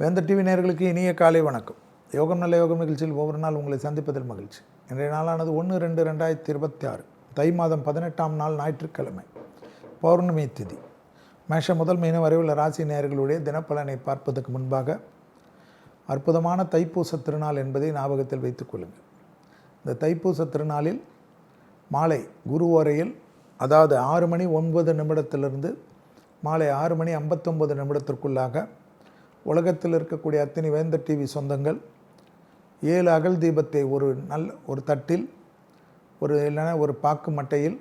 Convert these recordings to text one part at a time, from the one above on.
வேந்தர் டிவி நேயர்களுக்கு இனிய காலை வணக்கம். யோகம் நல்ல யோகம் நிகழ்ச்சியில் ஒவ்வொரு நாள் உங்களை சந்திப்பதில் மகிழ்ச்சி. இன்றைய நாளானது 1/2/2026 தை மாதம் 18ஆம் நாள் ஞாயிற்றுக்கிழமை, பௌர்ணமி திதி. மேஷம் முதல் மீன வரை உள்ள ராசி நேயர்களுடைய தினப்பலனை பார்ப்பதற்கு முன்பாக அற்புதமான தைப்பூச திருநாள் என்பதை ஞாபகத்தில் வைத்துக் கொள்ளுங்கள். இந்த தைப்பூச திருநாளில் மாலை குரு ஓரையில், அதாவது 6:09 மாலை 6:59 உலகத்தில் இருக்கக்கூடிய அத்தனை வேந்தர் டிவி சொந்தங்கள் 7 அகல் தீபத்தை ஒரு தட்டில் இல்லைன்னா ஒரு பாக்கு மட்டையில்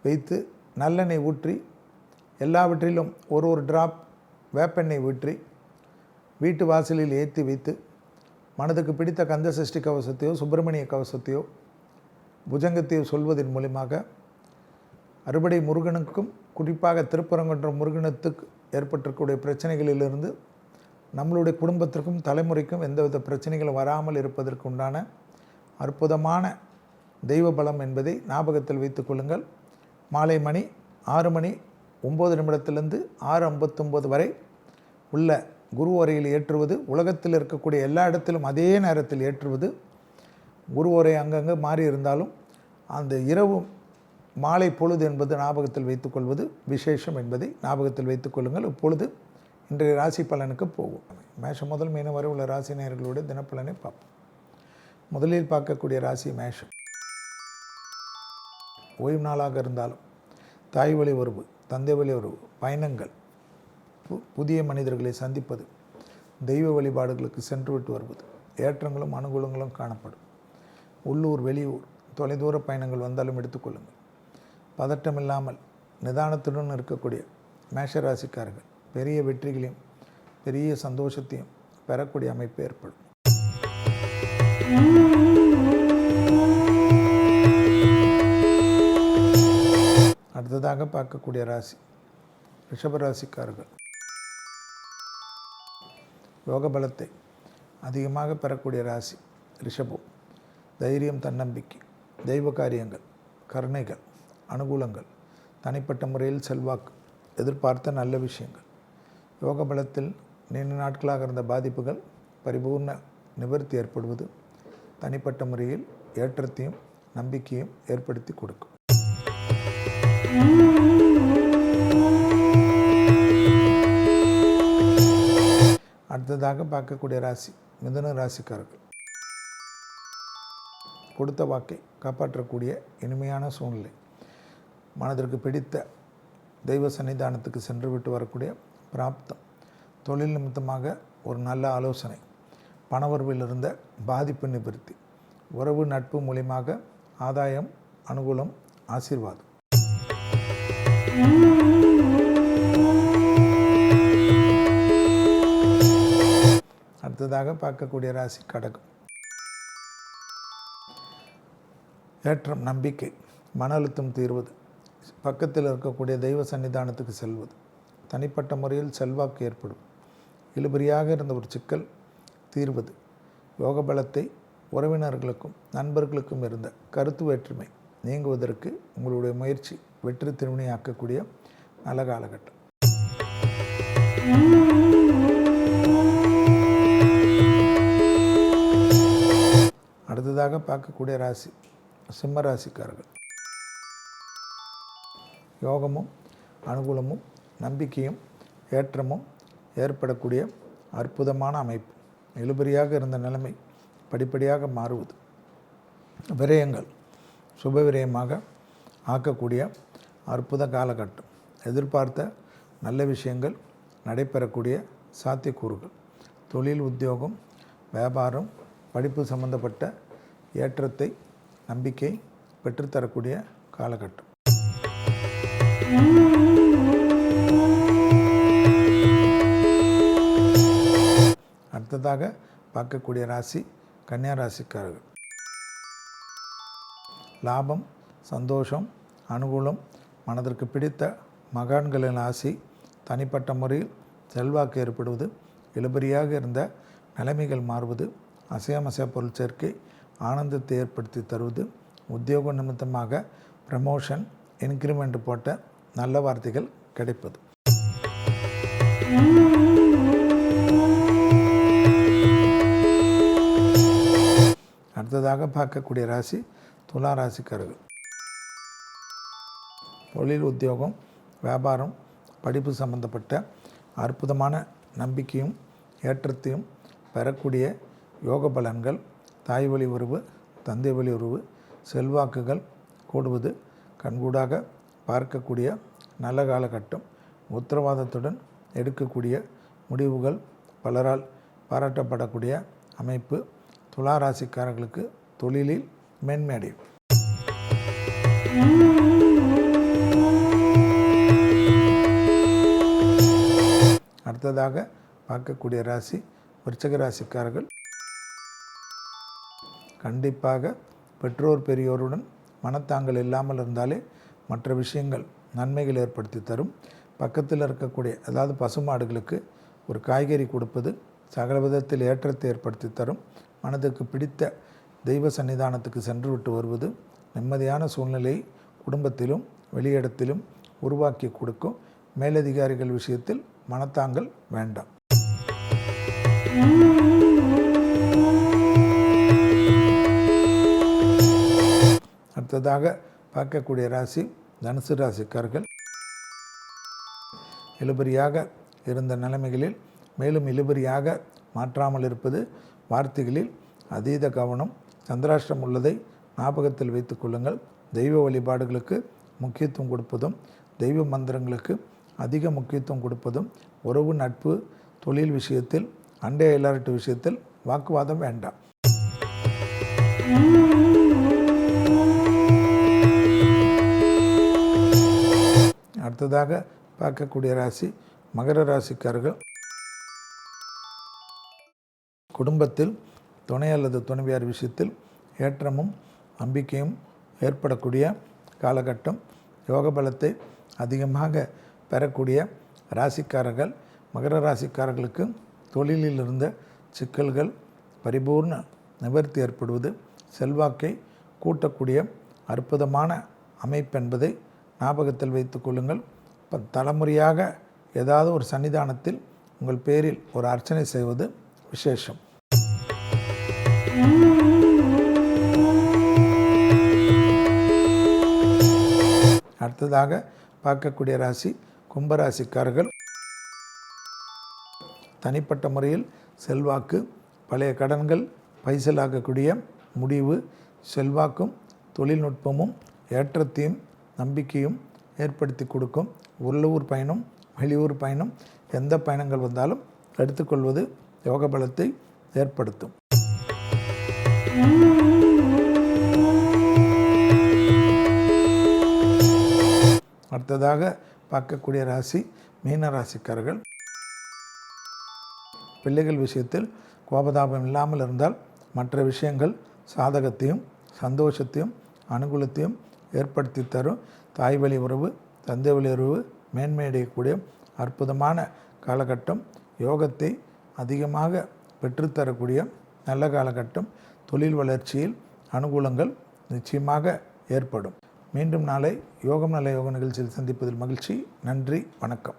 வைத்து நல்லெண்ணெய் ஊற்றி எல்லாவற்றிலும் ஒரு டிராப் வேப்பெண்ணெய் ஊற்றி வீட்டு வாசலில் ஏற்றி வைத்து மனதுக்கு பிடித்த கந்த சஷ்டி கவசத்தையோ சுப்பிரமணிய கவசத்தையோ புஜங்கத்தையோ சொல்வதன் மூலமாக அறுபடை முருகனுக்கும், குறிப்பாக திருப்பரங்குன்றம் முருகனத்துக்கு ஏற்பட்டிருக்கக்கூடிய பிரச்சனைகளிலிருந்து நம்மளுடைய குடும்பத்திற்கும் தலைமுறைக்கும் எந்தவித பிரச்சனைகளும் வராமல் இருப்பதற்கு உண்டான அற்புதமான தெய்வ பலம் என்பதை ஞாபகத்தில் வைத்துக் கொள்ளுங்கள். மாலை மணி 6:09 6:59 வரை உள்ள குரு ஓரையில் ஏற்றுவது, உலகத்தில் இருக்கக்கூடிய எல்லா இடத்திலும் அதே நேரத்தில் ஏற்றுவது. குரு ஓரை அங்கங்கே மாறி இருந்தாலும் அந்த இரவு மாலை பொழுது என்பது ஞாபகத்தில் வைத்துக்கொள்வது விசேஷம் என்பதை ஞாபகத்தில் வைத்துக் கொள்ளுங்கள். இப்பொழுது இன்றைய ராசி பலனுக்கு போகும். மேஷம் முதல் மீனம் வரை உள்ள ராசி நேயர்களுடைய தினப்பலனை பார்ப்போம். முதலில் பார்க்கக்கூடிய ராசி மேஷம். ஓய்வு நாளாக இருந்தாலும் தாய் வழி உறவு, தந்தை வழி உறவு, பயணங்கள், புதிய மனிதர்களை சந்திப்பது, தெய்வ வழிபாடுகளுக்கு சென்று விட்டு வருவது, ஏற்றங்களும் அனுகூலங்களும் காணப்படும். உள்ளூர் வெளியூர் தொலைதூர பயணங்கள் வந்தாலும் எடுத்துக்கொள்ளுங்கள். பதட்டமில்லாமல் நிதானத்துடன் இருக்கக்கூடிய மேஷராசிக்காரர்கள் பெரிய வெற்றிகளையும் பெரிய சந்தோஷத்தையும் பெறக்கூடிய அமைப்பு ஏற்படும். அடுத்ததாக பார்க்கக்கூடிய ராசி ரிஷபராசிக்காரர்கள். யோக பலத்தை அதிகமாக பெறக்கூடிய ராசி ரிஷபம். தைரியம், தன்னம்பிக்கை, தெய்வ காரியங்கள், கருணைகள், அனுகூலங்கள், தனிப்பட்ட முறையில் செல்வாக்கு, எதிர்பார்த்த நல்ல விஷயங்கள், யோக பலத்தில் நீண்ட நாட்களாக இருந்த பாதிப்புகள் பரிபூர்ண நிவர்த்தி ஏற்படுவது, தனிப்பட்ட முறையில் ஏற்றத்தையும் நம்பிக்கையும் ஏற்படுத்தி கொடுக்கும். அடுத்ததாக பார்க்கக்கூடிய ராசி மிதுன ராசிக்காரர்கள். கொடுத்த வாக்கை காப்பாற்றக்கூடிய இனிமையான சூழ்நிலை, மனதிற்கு பிடித்த தெய்வ சன்னிதானத்துக்கு சென்று விட்டு வரக்கூடிய பிராப்தம், தொழில் நிமித்தமாக ஒரு நல்ல ஆலோசனை, பணவரவில் இருந்த பாதிப்பு நிவர்த்தி, உறவு நட்பு மூலியமாக ஆதாயம், அனுகூலம், ஆசீர்வாதம். அடுத்ததாக பார்க்கக்கூடிய ராசி கடகம். ஏற்றம், நம்பிக்கை, மன அழுத்தம் தீர்வது, பக்கத்தில் இருக்கக்கூடிய தெய்வ சன்னிதானத்துக்கு செல்வது, தனிப்பட்ட முறையில் செல்வாக்கு ஏற்படும், இழுபறியாக இருந்த ஒரு சிக்கல் தீர்வது, யோக பலத்தை உறவினர்களுக்கும் நண்பர்களுக்கும் இருந்த கருத்து வேற்றுமை நீங்குவதற்கு உங்களுடைய முயற்சி வெற்றி திருவினையாக்கக்கூடிய நல்ல காலகட்டம். அடுத்ததாக பார்க்கக்கூடிய ராசி சிம்ம ராசிக்காரர்கள். யோகமும் அனுகூலமும் நம்பிக்கையும் ஏற்றமும் ஏற்படக்கூடிய அற்புதமான அமைப்பு, இழுபறியாக இருந்த நிலைமை படிப்படியாக மாறுவது, விரயங்கள் சுப விரயமாக ஆக்கக்கூடிய அற்புத காலகட்டம், எதிர்பார்த்த நல்ல விஷயங்கள் நடைபெறக்கூடிய சாத்தியக்கூறுகள், தொழில், உத்தியோகம், வியாபாரம், படிப்பு சம்பந்தப்பட்ட ஏற்றத்தை நம்பிக்கை பெற்றுத்தரக்கூடிய காலகட்டம். அடுத்ததாக பார்க்கக்கூடிய ராசி கன்னியா ராசிக்காரர்கள். லாபம், சந்தோஷம், அனுகூலம், மனதிற்கு பிடித்த மகான்களின் ஆசி, தனிப்பட்ட முறையில் செல்வாக்கு ஏற்படுவது, இழுபறியாக இருந்த நிலைமைகள் மாறுவது, அசையாமசையா பொருள் சேர்க்கை ஆனந்தத்தை ஏற்படுத்தி தருவது, உத்தியோக நிமித்தமாக ப்ரமோஷன், இன்க்ரிமெண்ட் போட்ட நல்ல வார்த்தைகள் கிடைப்பது. அடுத்ததாக பார்க்கக்கூடிய ராசி துலா ராசிக்காரர்கள். தொழில், உத்தியோகம், வியாபாரம், படிப்பு சம்பந்தப்பட்ட அற்புதமான நம்பிக்கையும் ஏற்றத்தையும் பெறக்கூடிய யோக பலன்கள், தாய் வழி உறவு, தந்தை வழி உறவு, செல்வாக்குகள் கூடுவது கண்கூடாக பார்க்கக்கூடிய நல்ல காலகட்டம். உத்தரவாதத்துடன் எடுக்கக்கூடிய முடிவுகள் பலரால் பாராட்டப்படக்கூடிய அமைப்பு. துலா ராசிக்காரர்களுக்கு தொழிலில் மேன்மையடையும். அடுத்ததாக பார்க்கக்கூடிய ராசி விருச்சிக ராசிக்காரர்கள். கண்டிப்பாக பெற்றோர் பெரியோருடன் மனத்தாங்கல் இல்லாமல் இருந்தாலே மற்ற விஷயங்கள் நன்மைகள் ஏற்படுத்தி தரும். பக்கத்தில் இருக்கக்கூடிய அதாவது பசுமாடுகளுக்கு ஒரு காய்கறி கொடுப்பது சகல விதத்தில் ஏற்றத்தை ஏற்படுத்தி தரும். மனதுக்கு பிடித்த தெய்வ சன்னிதானத்துக்கு சென்று விட்டு வருவது நிம்மதியான சூழ்நிலையை குடும்பத்திலும் வெளியிடத்திலும் உருவாக்கி கொடுக்கும். மேலதிகாரிகள் விஷயத்தில் மனத்தாங்கல் வேண்டாம். அடுத்ததாக பார்க்கக்கூடிய ராசி தனுசு ராசிக்காரர்கள். இழுபறியாக இருந்த நிலைமைகளில் மேலும் இழுபறியாக மாற்றாமல் இருப்பது. வார்த்தைகளில் அதீத கவனம். சந்திராஷ்டிரம் உள்ளதை ஞாபகத்தில் வைத்துக் கொள்ளுங்கள். தெய்வ வழிபாடுகளுக்கு முக்கியத்துவம் கொடுப்பதும் தெய்வ மந்திரங்களுக்கு அதிக முக்கியத்துவம் கொடுப்பதும். உறவு, நட்பு, தொழில் விஷயத்தில் அண்டை அயலாட்டு விஷயத்தில் வாக்குவாதம் வேண்டாம். அடுத்ததாக பார்க்கக்கூடிய ராசி மகர ராசிக்காரர்கள். குடும்பத்தில் துணை அல்லது துணைவியார் விஷயத்தில் ஏற்றமும் நம்பிக்கையும் ஏற்படக்கூடிய காலகட்டம். யோக பலத்தை அதிகமாக பெறக்கூடிய ராசிக்காரர்கள். மகர ராசிக்காரர்களுக்கு தொழிலில் இருந்த சிக்கல்கள் பரிபூர்ண நிவர்த்தி ஏற்படுவது. செல்வாக்கை கூட்டக்கூடிய அற்புதமான அமைப்பென்பதை ஞாபகத்தில் வைத்துக் கொள்ளுங்கள். தலைமுறையாக ஏதாவது ஒரு சன்னிதானத்தில் உங்கள் பேரில் ஒரு அர்ச்சனை செய்வது விசேஷம். அடுத்ததாக பார்க்கக்கூடிய ராசி கும்பராசிக்காரர்கள். தனிப்பட்ட முறையில் செல்வாக்கு, பழைய கடன்கள் பைசலாகக்கூடிய முடிவு. செல்வாக்கும் தொழில்நுட்பமும் ஏற்றத்தையும் நம்பிக்கையும் ஏற்படுத்தி கொடுக்கும். உள்ளூர் பயணம், வெளியூர் பயணம், எந்த பயணங்கள் வந்தாலும் எடுத்துக்கொள்வது யோக பலத்தை ஏற்படுத்தும். அடுத்ததாக பார்க்கக்கூடிய ராசி மீன ராசிக்காரர்கள். பிள்ளைகள் விஷயத்தில் கோபதாபம் இல்லாமல் இருந்தால் மற்ற விஷயங்கள் சாதகத்தையும் சந்தோஷத்தையும் அனுகூலத்தையும் ஏற்படுத்தி தரும். தாய் வழி உறவு, தந்தை வழி உறவு மேன்மையடையக்கூடிய அற்புதமான காலகட்டம். யோகத்தை அதிகமாக பெற்றுத்தரக்கூடிய நல்ல காலகட்டம். தொழில் வளர்ச்சியில் அனுகூலங்கள் நிச்சயமாக ஏற்படும். மீண்டும் நாளை யோகம் நல்ல யோக நிகழ்ச்சியில் சந்திப்பதில் மகிழ்ச்சி. நன்றி, வணக்கம்.